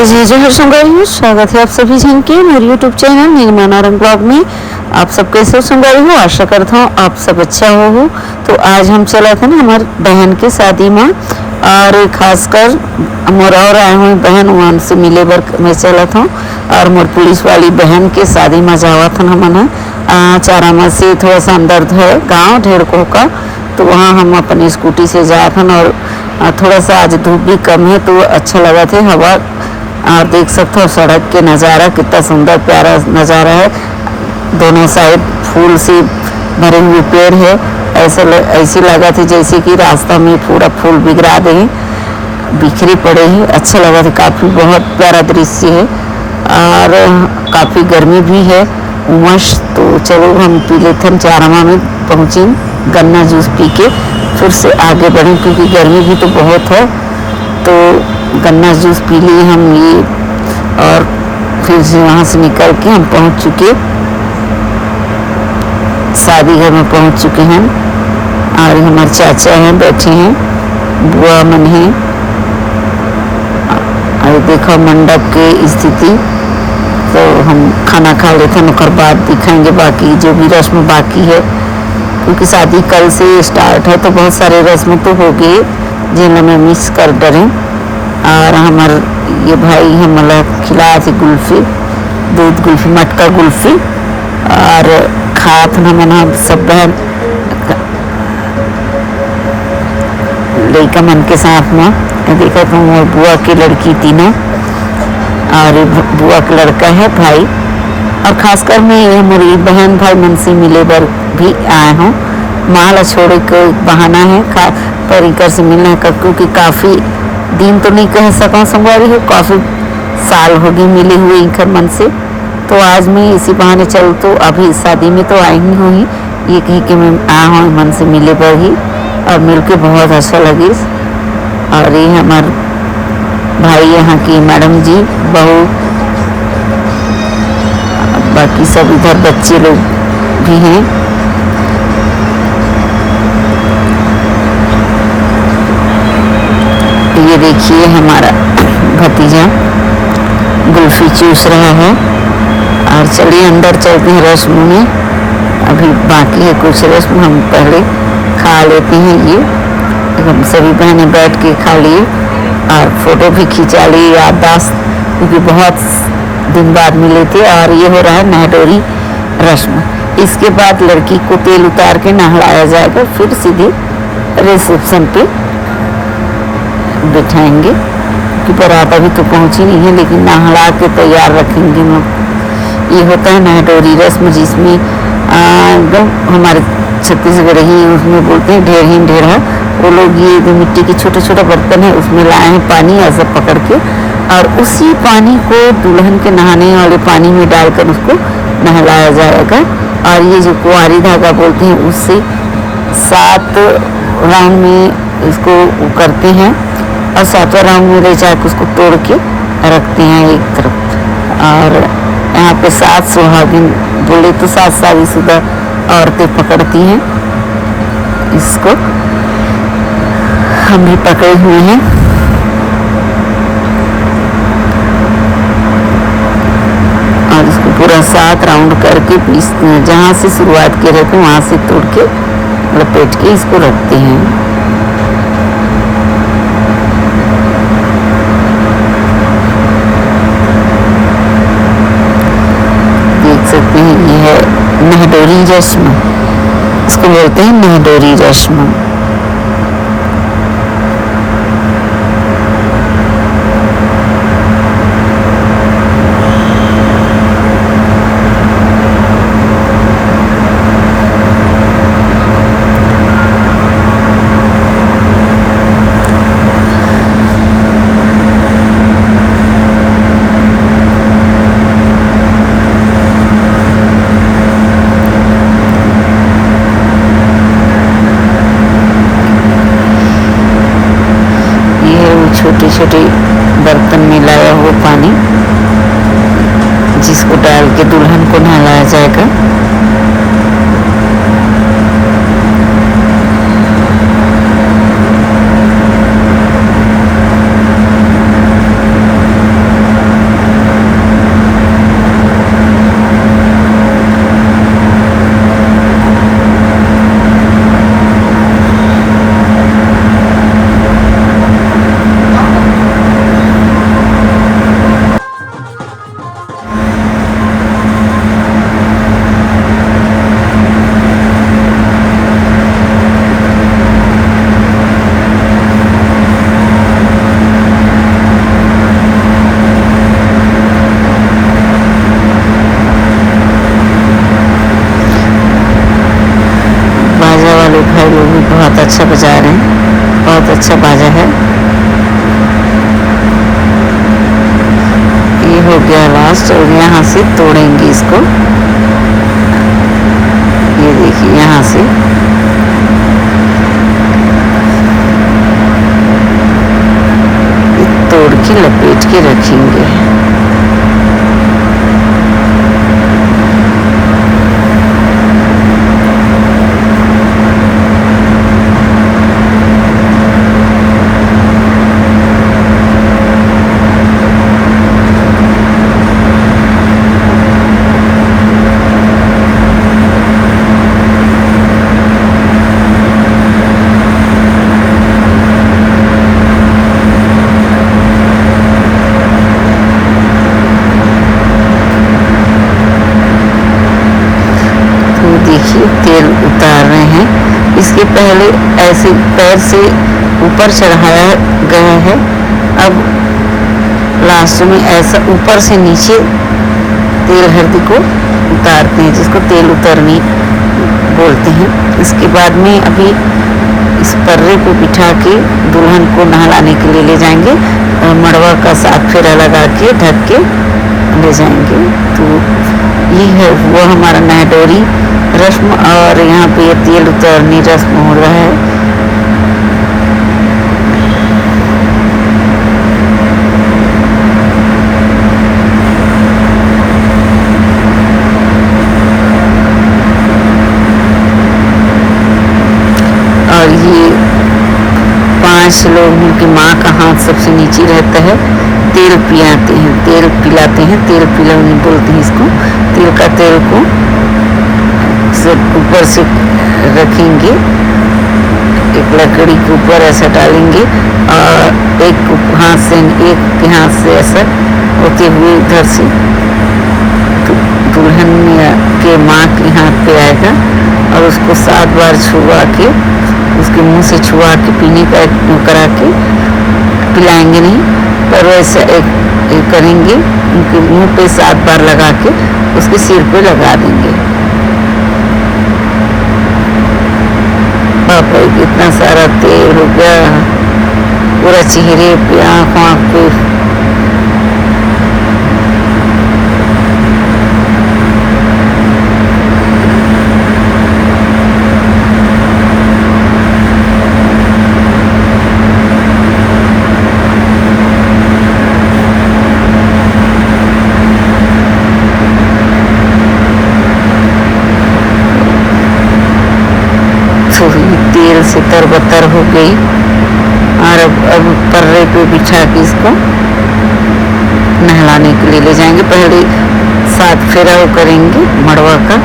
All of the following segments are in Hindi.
जी जो हर संगारी स्वागत है आप सभी जन के मेरे यूट्यूब चैनल निर्माण और ब्लॉग में। आप सब कैसे हो संगारी हो, आशा करता हूँ आप सब अच्छा हो। तो आज हम चला था ना हमारी बहन के शादी में, और खासकर मोर और आए हुए बहन वहाँ से मिले बर मैं चला था, और मोर पुलिस वाली बहन के शादी में जावा था हमन चारामा से थोड़ा सा अंदर है गाँव ढेड़को का। तो वहाँ हम अपनी स्कूटी से जाए थे, और थोड़ा सा आज धूप भी कम है तो अच्छा लगा थे हवा। और देख सकते हो सड़क के नज़ारा कितना सुंदर प्यारा नज़ारा है। दोनों साइड फूल से भरे हुए पेड़ है, ऐसे लगा थे जैसे कि रास्ता में पूरा फूल बिखरा दे बिखरे पड़े हैं। अच्छा लगा था, काफ़ी बहुत प्यारा दृश्य है, और काफ़ी गर्मी भी है उमस। तो चलो हम पी लेते हैं, चारामा में पहुँचे गन्ना जूस पी के फिर से आगे बढ़ें क्योंकि गर्मी भी तो बहुत है। तो गन्ना जूस पी लिए हम ये, और फिर से वहाँ से निकल के हम पहुँच चुके शादी घर में पहुँच चुके हैं। और हमारे चाचा हैं बैठे हैं, बुआ मन है, और देखो मंडप के स्थिति। तो हम खाना खा लेते हैं, उसके बाद दिखाएंगे बाकी जो भी रस्म बाकी है, क्योंकि शादी कल से स्टार्ट है तो बहुत सारे रस्म तो हो गए जिन्हें मैं मिस कर डरें। और हमारे ये भाई हमारा खिलाया थी कुल्फ़ी, दूध कुल्फ़ी, मटका कुल्फ़ी, और खात मना सब बहन लड़का मन के साथ में देखा तो वो बुआ की लड़की थी ना, और बुआ का लड़का है भाई। और खासकर मैं ये मेरी बहन भाई मन से मिले बर भी आए हूँ। माला छोड़े को बहाना है परिकर से मिलने का, क्योंकि काफ़ी दिन तो नहीं कह सका संगवारी हो, काफ़ी साल हो गए मिले हुए इनकर मन से। तो आज मैं इसी बहाने चलूँ, तो अभी शादी में तो आई ही हुई, ये कहीं कि मैं आया हूँ मन से मिले पर ही, और मिल के बहुत अच्छा लगी। और ये हमारे भाई यहाँ की मैडम जी बहू, बाकी सब इधर बच्चे लोग भी हैं। ये देखिए हमारा भतीजा कुल्फी चूस रहा है। और चलिए अंदर चलते हैं रस्म में, अभी बाकी है कुछ रस्म, हम पहले खा लेते हैं। ये हम सभी बहनें बैठ के खा लिए और फोटो भी खिंचा लिए याददाश्त, क्योंकि बहुत दिन बाद मिले थे। और ये हो रहा है नहडोरी रस्म। इसके बाद लड़की को तेल उतार के नहलाया जाएगा, फिर सीधे रिसेप्शन पे बिठाएंगे, कि बारात अभी तो पहुंची नहीं है लेकिन नहला के तैयार रखेंगे हम। ये होता है नहडोरी रस्म, जिसमें हमारे छत्तीसगढ़ ही उसमें बोलते हैं ढेर ही ढेरा। वो लोग ये जो मिट्टी के छोटे छोटे बर्तन है उसमें लाए हैं पानी ऐसा पकड़ के, और उसी पानी को दुल्हन के नहाने वाले पानी में डालकर उसको नहलाया जाएगा। और ये जो कुंवारी धागा बोलते हैं उससे 7 राउंड में इसको करते हैं, और 7वां राउंड में ले जाकर उसको तोड़ के रखते हैं एक तरफ। और यहाँ पे 7 सुहागिन बोले तो 7 शादीशुदा औरतें पकड़ती हैं इसको, हम भी पकड़े हुए हैं। और इसको पूरा 7 राउंड करके जहाँ से शुरुआत किए रहते हैं वहाँ से तोड़ के लपेट के इसको रखते हैं। देख सकते हैं ये है नहडोरी रस्म, इसको बोलते हैं नहडोरी रस्म। छोटे छोटे बर्तन में लाया हुआ पानी, जिसको डाल के दुल्हन को नहलाया जाएगा। अच्छा बजा रहे हैं, बहुत अच्छा बाजा है। ये हो गया लास्ट और यहाँ से तोड़ेंगे इसको। ये देखिए यहाँ से तोड़ के लपेट के रखेंगे। देखिए तेल उतार रहे हैं। इसके पहले ऐसे पैर से ऊपर चढ़ाया गया है, अब लास्ट में ऐसा ऊपर से नीचे तेल हल्दी को उतारते हैं, जिसको तेल उतरनी बोलते हैं। इसके बाद में अभी इस पर्रे पे बिठा के दुल्हन को नहलाने के लिए ले जाएंगे और मड़वा का 7 फेरा लगा के ढक के ले जाएंगे। तो ये है वो हमारा नहडोरी रस्म, और यहाँ पे तेल उतारनी रस्म हो रहा है। और ये 5 लोग उनकी माँ का हाथ सबसे नीचे रहता है। तेल पिलाते हैं, तेल पिलाते हैं, तेल पिलाने बोलते हैं इसको। तेल का तेल को ऊपर से रखेंगे, एक लकड़ी के ऊपर ऐसा डालेंगे और एक हाथ से ऐसा होते हुए इधर से दुल्हन के माँ के हाथ पे आएगा और उसको 7 बार छुआ के उसके मुंह से छुआ के पीने का करा के पिलाएंगे नहीं, पर वैसा एक करेंगे, उनके मुंह पे 7 बार लगा के उसके सिर पे लगा देंगे। बापा कितना सारा तेल हो गया पूरा चेहरे पे, आँख पे। तेल से तरबतर हो गई और अब पर्रे पे बिछा के इसको नहलाने के लिए ले जाएंगे। पहले 7 फेरा वो करेंगे मड़वा का,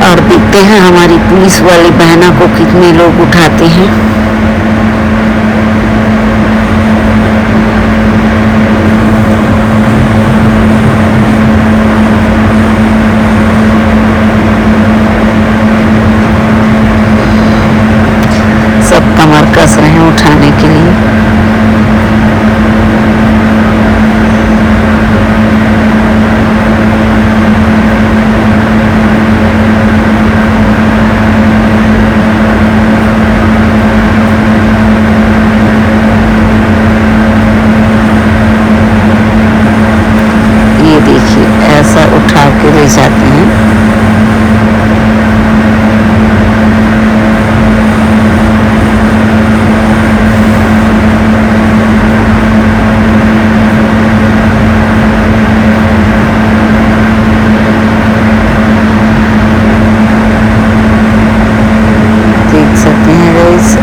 और देखते हैं हमारी पुलिस वाली बहना को कितने लोग उठाते हैं। कस रहे हैं उठाने के लिए। ये देखिए ऐसा उठा के ले जाते हैं।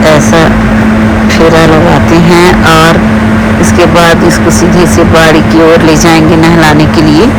ऐसा फेरा लगाते हैं और इसके बाद इसको सीधे से बाड़ी की ओर ले जाएंगे नहलाने के लिए।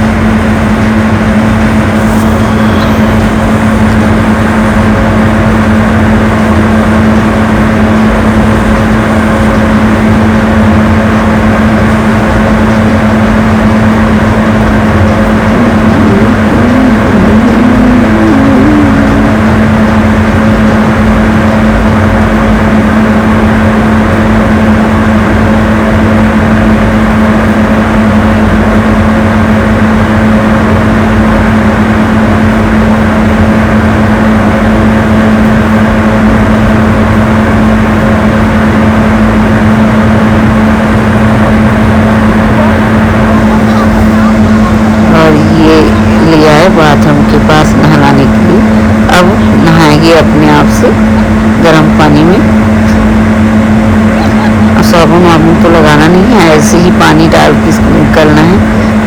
है, ऐसे ही पानी डाल के इसको निकलना है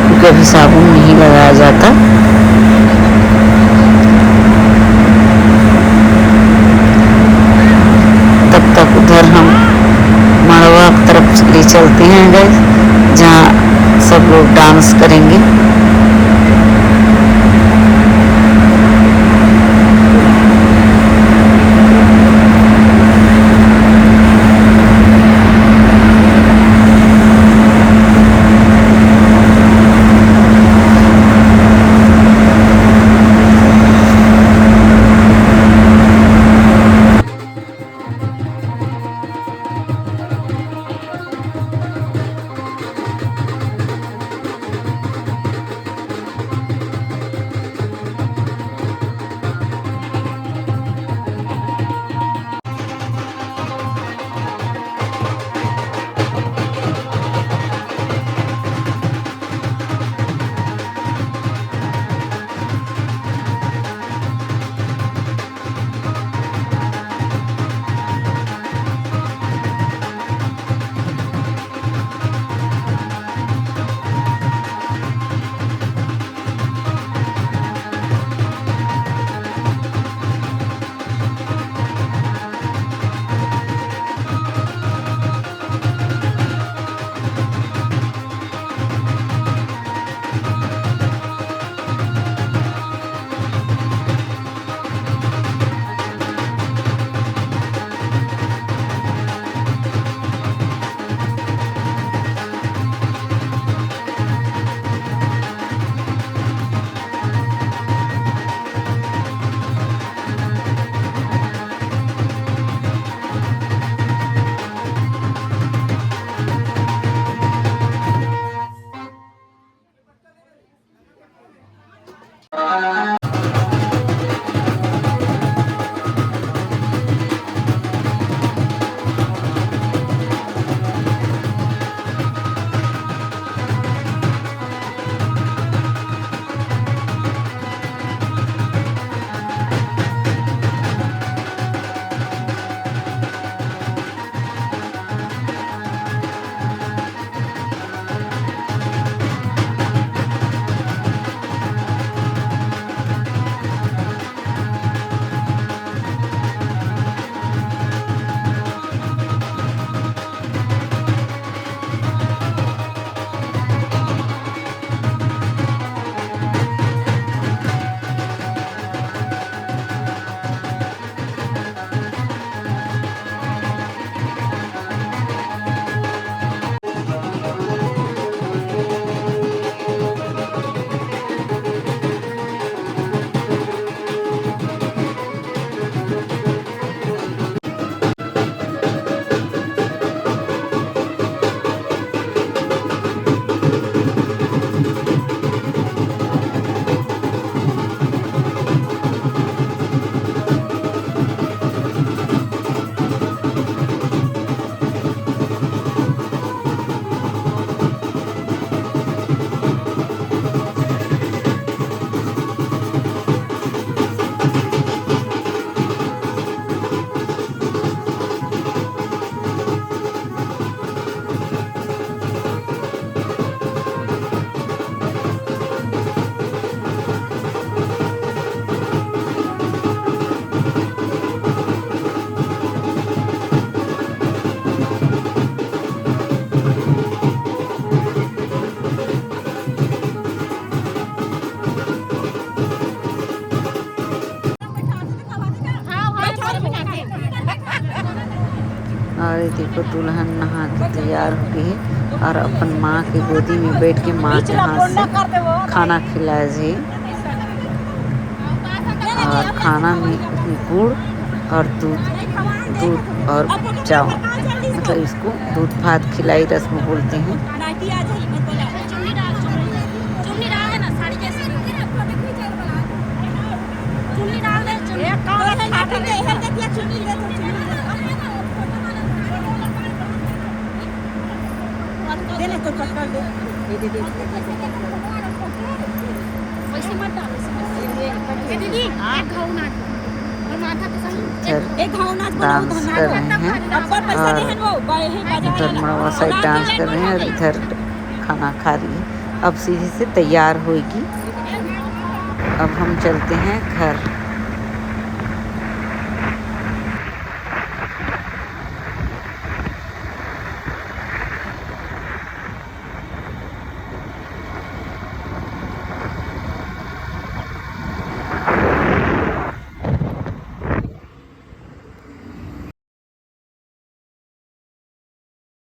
क्योंकि अभी साबुन नहीं लगाया जाता। तब तक उधर हम मड़वा की तरफ ले चलते हैं गाइस, जहाँ सब लोग डांस करेंगे। और देखो दुल्हन नहा के तैयार हो गई है और अपन माँ की गोदी में बैठ के माँ के हाथ से खाना खिलाए जी। और खाना में गुड़ और दूध और चावल, मतलब इसको दूध भात खिलाई रस्म बोलते हैं। इधर डांस कर रहे हैं और इधर मड़वा साइड डांस कर रहे हैं और इधर खाना खा रही है। अब सीधे से तैयार होगी। अब हम चलते हैं घर।